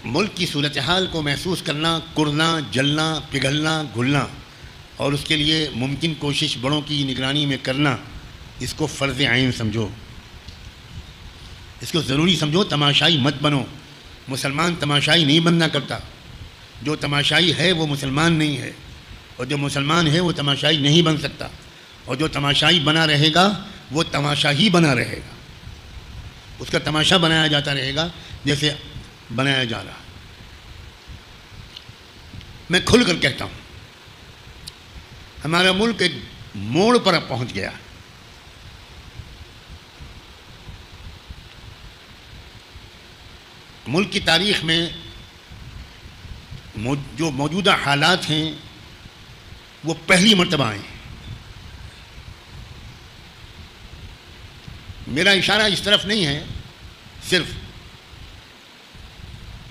ملک کی صورتحال کو محسوس کرنا، کرنا، جلنا، پگھلنا، گھلنا اور اس کے لیے ممکن کوشش بڑوں کی نگرانی میں کرنا، اس کو فرض عین سمجھو، اس کو ضروری سمجھو. تماشائی مت بنو. مسلمان تماشائی نہیں بننا کرتا. جو تماشائی ہے وہ مسلمان نہیں ہے، اور جو مسلمان ہے وہ تماشائی نہیں بن سکتا. اور جو تماشائی بنا رہے گا وہ تماشا ہی بنا رہے گا. اس کا تماشا بنایا جاتا رہے گا جیسے بنایا جا رہا. میں کھل کر کہتا ہوں، ہمارا ملک ایک موڑ پر پہنچ گیا. ملک کی تاریخ میں جو موجودہ حالات ہیں وہ پہلی مرتبہ آئے ہیں. میرا اشارہ اس طرف نہیں ہے، صرف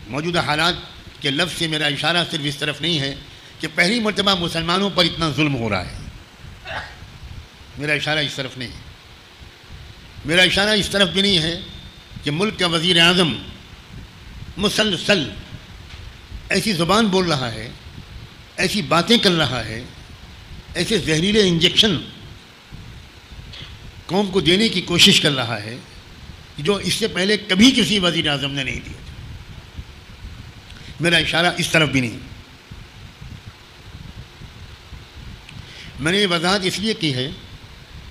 موجودہ حالات کے لفظ سے میرا اشارہ صرف اس طرف نہیں ہے کہ پہلی مرتبہ مسلمانوں پر اتنا ظلم ہو رہا ہے. میرا اشارہ اس طرف نہیں ہے. میرا اشارہ اس طرف بھی نہیں ہے کہ ملک کا وزیر اعظم مسلسل ایسی زبان بول رہا ہے، ایسی باتیں کر رہا ہے، ایسے زہریلے انجیکشن قوم کو دینے کی کوشش کر رہا ہے جو اس سے پہلے کبھی کسی وزیر اعظم نے نہیں دیا. میرا اشارہ اس طرف بھی نہیں. میں نے یہ وضاحت اس لیے کی ہے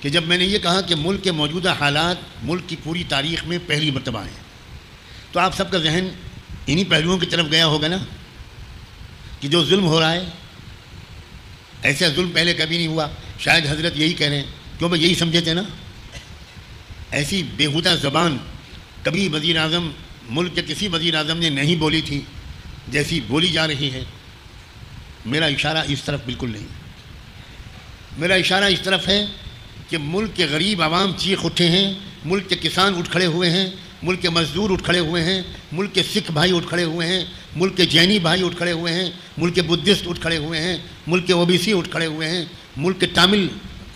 کہ جب میں نے یہ کہا کہ ملک کے موجودہ حالات ملک کی پوری تاریخ میں پہلی مرتبہ ہیں، تو آپ سب کا ذہن انہی پہلوؤں کی طرف گیا ہوگا نا کہ جو ظلم ہو رہا ہے، ایسا ظلم پہلے کبھی نہیں ہوا. شاید حضرت یہی کہہ رہے ہیں، کیوں بھائی یہی سمجھے تھے نا. ایسی بےہودہ زبان کبھی وزیر اعظم ملک کے کسی وزیر اعظم نے نہیں بولی تھی جیسی بولی جا رہی ہے. میرا اشارہ اس طرف بالکل نہیں. میرا اشارہ اس طرف ہے کہ ملک کے غریب عوام چیخ اٹھے ہیں، ملک کے کسان اٹھ کھڑے ہوئے ہیں، ملک کے مزدور اٹھ کھڑے ہوئے ہیں، ملک کے سکھ بھائی اٹھ کھڑے ہوئے ہیں، ملک کے جینی بھائی اٹھ کھڑے ہوئے ہیں، ملک کے بدھسٹ اٹھ کھڑے ہوئے ہیں، ملک کے OBC اٹھ کھڑے ہوئے ہیں، ملک کے تامل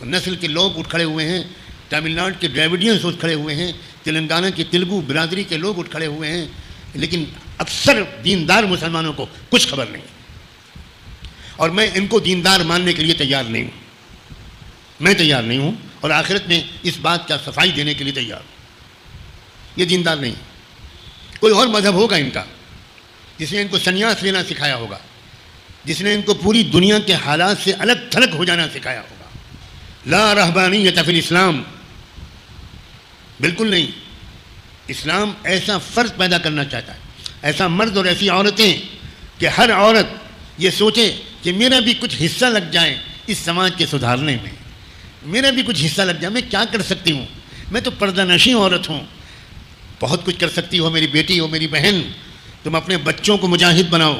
نسل کے لوگ اٹھ کھڑے ہوئے ہیں، تامل ناڈو کے ڈراویڈینز اٹھ کھڑے ہوئے ہیں، تلنگانہ کی تلگو برادری کے لوگ اٹھ کھڑے ہوئے ہیں. لیکن اکثر دیندار مسلمانوں کو کچھ خبر نہیں، اور میں ان کو دیندار ماننے کے لیے تیار نہیں ہوں. میں تیار نہیں ہوں، اور آخرت میں اس بات کا صفائی دینے کے لیے تیار ہوں. یہ دیندار نہیں. کوئی اور مذہب ہوگا ان کا جس نے ان کو سنیاس لینا سکھایا ہوگا، جس نے ان کو پوری دنیا کے حالات سے الگ تھلگ ہو جانا سکھایا ہوگا. لا رہبانیت فی الاسلام، بالکل نہیں. اسلام ایسا فرد پیدا کرنا چاہتا ہے، ایسا مرد اور ایسی عورتیں کہ ہر عورت یہ سوچے کہ میرا بھی کچھ حصہ لگ جائے اس سماج کے سدھارنے میں، میرا بھی کچھ حصہ لگ جائے. میں کیا کر سکتی ہوں؟ میں تو پردہ نشیں عورت ہوں. بہت کچھ کر سکتی ہو میری بیٹی ہو، میری بہن. تم اپنے بچوں کو مجاہد بناؤ،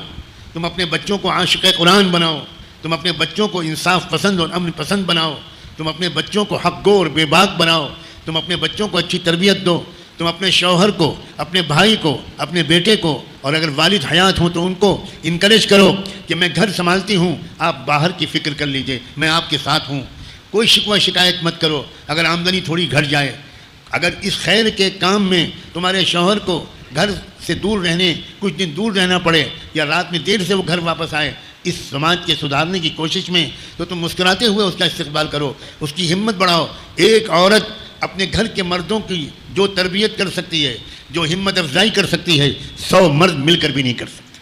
تم اپنے بچوں کو عاشق قرآن بناؤ، تم اپنے بچوں کو انصاف پسند اور امن پسند بناؤ، تم اپنے بچوں کو حق گو اور بے باک بناؤ، تم اپنے بچوں کو اچھی تربیت دو، تم اپنے شوہر کو، اپنے بھائی کو، اپنے بیٹے کو، اور اگر والد حیات ہوں تو ان کو انکریج کرو کہ میں گھر سنبھالتی ہوں، آپ باہر کی فکر کر لیجئے، میں آپ کے ساتھ ہوں. کوئی شکوہ شکایت مت کرو اگر آمدنی تھوڑی گھٹ جائے. اگر اس خیر کے کام میں تمہارے شوہر کو گھر سے دور رہنے، کچھ دن دور رہنا پڑے، یا رات میں دیر سے وہ گھر واپس آئے اس سماج کے سدھارنے کی کوشش میں، تو تم مسکراتے ہوئے اس کا استقبال کرو، اس کی ہمت بڑھاؤ. ایک عورت اپنے گھر کے مردوں کی جو تربیت کر سکتی ہے، جو ہمت افزائی کر سکتی ہے، 100 مرد مل کر بھی نہیں کر سکتے.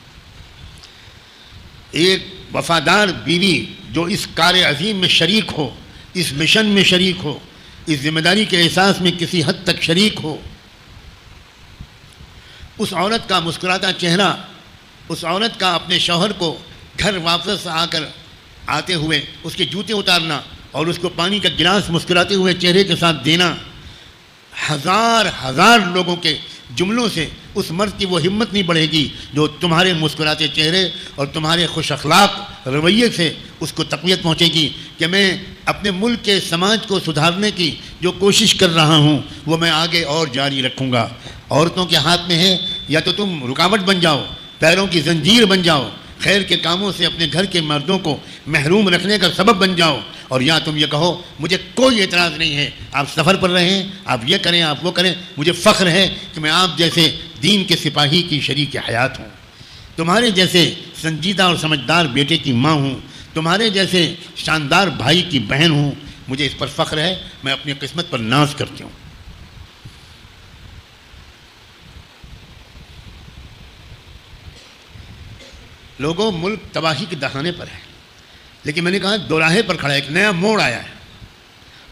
ایک وفادار بیوی جو اس کار عظیم میں شریک ہو، اس مشن میں شریک ہو، اس ذمہ داری کے احساس میں کسی حد تک شریک ہو، اس عورت کا مسکراتا چہرہ، اس عورت کا اپنے شوہر کو گھر واپس آتے ہوئے اس کے جوتے اتارنا اور اس کو پانی کا گلاس مسکراتے ہوئے چہرے کے ساتھ دینا، ہزار لوگوں کے جملوں سے اس مرد کی وہ ہمت نہیں بڑھے گی جو تمہارے مسکراتے چہرے اور تمہارے خوش اخلاق رویے سے اس کو تقویت پہنچے گی کہ میں اپنے ملک کے سماج کو سدھارنے کی جو کوشش کر رہا ہوں وہ میں آگے اور جاری رکھوں گا. عورتوں کے ہاتھ میں ہے، یا تو تم رکاوٹ بن جاؤ، پیروں کی زنجیر بن جاؤ، خیر کے کاموں سے اپنے گھر کے مردوں کو محروم رکھنے کا سبب بن جاؤ، اور یا تم یہ کہو مجھے کوئی اعتراض نہیں ہے، آپ سفر پر رہیں، آپ یہ کریں، آپ وہ کریں، مجھے فخر ہے کہ میں آپ جیسے دین کے سپاہی کی شریک حیات ہوں. تمہارے جیسے سنجیدہ اور سمجھدار بیٹے کی ماں ہوں، تمہارے جیسے شاندار بھائی کی بہن ہوں، مجھے اس پر فخر ہے، میں اپنی قسمت پر ناز کرتی ہوں۔ لوگوں، ملک تباہی کے دہانے پر ہے، لیکن میں نے کہا دوراہے پر کھڑا ہے، ایک نیا موڑ آیا ہے۔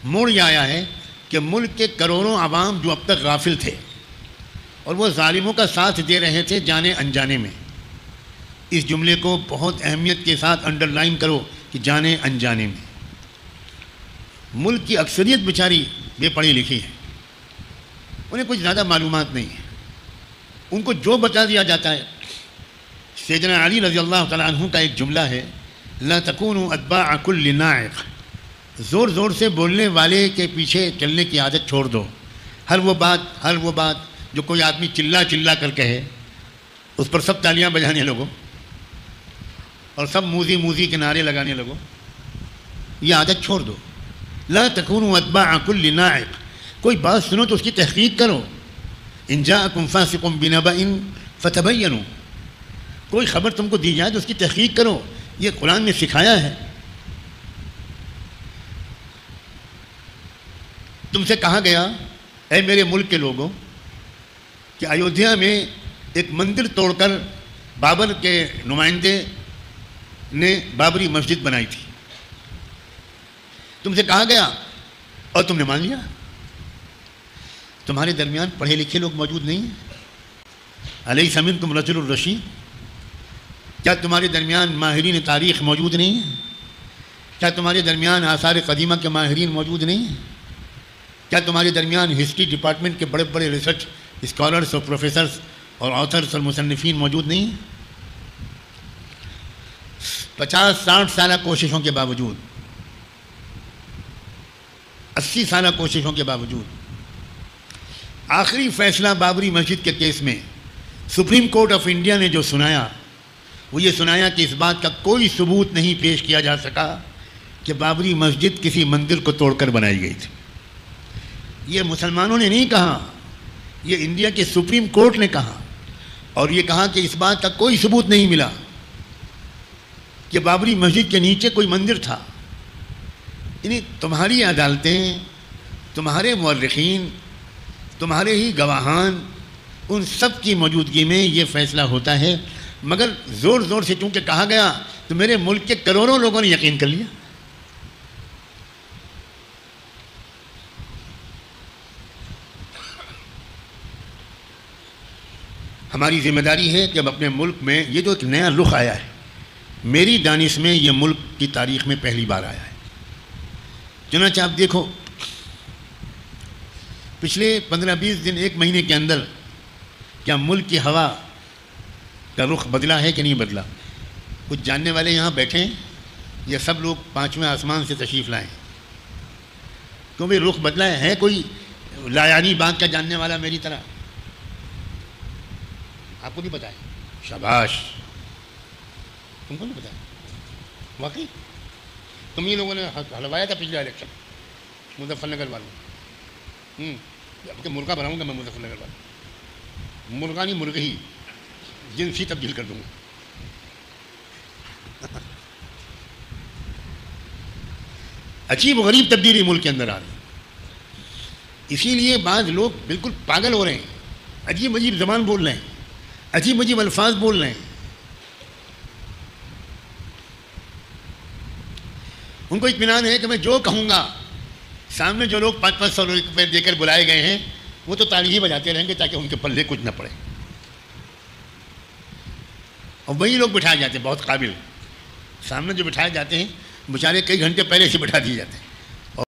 موڑ یہ آیا ہے کہ ملک کے کروڑوں عوام جو اب تک غافل تھے اور وہ ظالموں کا ساتھ دے رہے تھے جانے انجانے میں، اس جملے کو بہت اہمیت کے ساتھ انڈر لائن کرو کہ جانے انجانے میں، ملک کی اکثریت بیچاری بے پڑھی لکھی ہے، انہیں کچھ زیادہ معلومات نہیں ہے، ان کو جو بتا دیا جاتا ہے۔ سیدنا علی رضی اللہ تعالیٰ عنہ کا ایک جملہ ہے، لا تکونوا اتباع کل ناعق، زور زور سے بولنے والے کے پیچھے چلنے کی عادت چھوڑ دو۔ ہر وہ بات جو کوئی آدمی چلا کر کہے اس پر سب تالیاں بجانے لگو اور سب موزی کے نعرے لگانے لگو، یہ عادت چھوڑ دو۔ لا تکونوا اتباع کل ناعق، کوئی بات سنو تو اس کی تحقیق کرو۔ ان جاءکم فاسق بنبأ فتبینوا، کوئی خبر تم کو دی جائے تو اس کی تحقیق کرو، یہ قرآن نے سکھایا ہے۔ تم سے کہا گیا اے میرے ملک کے لوگوں کہ ایودھیا میں ایک مندر توڑ کر بابر کے نمائندے نے بابری مسجد بنائی تھی، تم سے کہا گیا اور تم نے مان لیا۔ تمہارے درمیان پڑھے لکھے لوگ موجود نہیں ہیں؟ الیس منکم رجل الرشید، کیا تمہارے درمیان ماہرین تاریخ موجود نہیں ہیں؟ کیا تمہارے درمیان آثار قدیمہ کے ماہرین موجود نہیں ہیں؟ کیا تمہارے درمیان ہسٹری ڈپارٹمنٹ کے بڑے بڑے ریسرچ اسکالرس اور پروفیسرز اور آتھرس اور مصنفین موجود نہیں ہیں؟ 50-60 سالہ کوششوں کے باوجود، 80 سالہ کوششوں کے باوجود، آخری فیصلہ بابری مسجد کے کیس میں سپریم کورٹ آف انڈیا نے جو سنایا وہ یہ سنایا کہ اس بات کا کوئی ثبوت نہیں پیش کیا جا سکا کہ بابری مسجد کسی مندر کو توڑ کر بنائی گئی تھی۔ یہ مسلمانوں نے نہیں کہا، یہ انڈیا کے سپریم کورٹ نے کہا، اور یہ کہا کہ اس بات کا کوئی ثبوت نہیں ملا کہ بابری مسجد کے نیچے کوئی مندر تھا۔ یعنی تمہاری عدالتیں، تمہارے مورخین، تمہارے ہی گواہان، ان سب کی موجودگی میں یہ فیصلہ ہوتا ہے، مگر زور زور سے چونکہ کہا گیا تو میرے ملک کے کروڑوں لوگوں نے یقین کر لیا۔ ہماری ذمہ داری ہے کہ اب اپنے ملک میں یہ جو ایک نیا رخ آیا ہے، میری دانش میں یہ ملک کی تاریخ میں پہلی بار آیا ہے۔ چنانچہ آپ دیکھو پچھلے 15-20 دن، ایک مہینے کے اندر کیا ملک کی ہوا کا رخ بدلا ہے کہ نہیں بدلا؟ کچھ جاننے والے یہاں بیٹھے ہیں، یہ سب لوگ 5ویں آسمان سے تشریف لائیں، کیوں بھائی رخ بدلا ہے کوئی لایانی بات کا جاننے والا میری طرح؟ آپ کو نہیں پتا ہے؟ شاباش، تم کو نہیں پتا ہے؟ واقعی تم ہی لوگوں نے ہلوایا تھا پچھلے الیکشن مظفر نگر والوں۔ اب کہ مرغا بناؤں گا میں مظفر نگر والوں، مرغا نہیں مرغی، جنسی تبدیل کر دوں گا۔ عجیب و غریب تبدیلی ملک کے اندر آ رہی ہے، اسی لیے بعض لوگ بالکل پاگل ہو رہے ہیں، عجیب عجیب زبان بول رہے ہیں، عجیب عجیب الفاظ بول رہے ہیں۔ ان کو اطمینان ہے کہ میں جو کہوں گا، سامنے جو لوگ 500 روپے دے کر بلائے گئے ہیں وہ تو تالی ہی بجاتے رہیں گے تاکہ ان کے پلے کچھ نہ پڑے، اور وہی لوگ بٹھائے جاتے ہیں بہت قابل، سامنے جو بٹھائے جاتے ہیں بیچارے کئی گھنٹے پہلے سے بٹھا دیے جاتے ہیں۔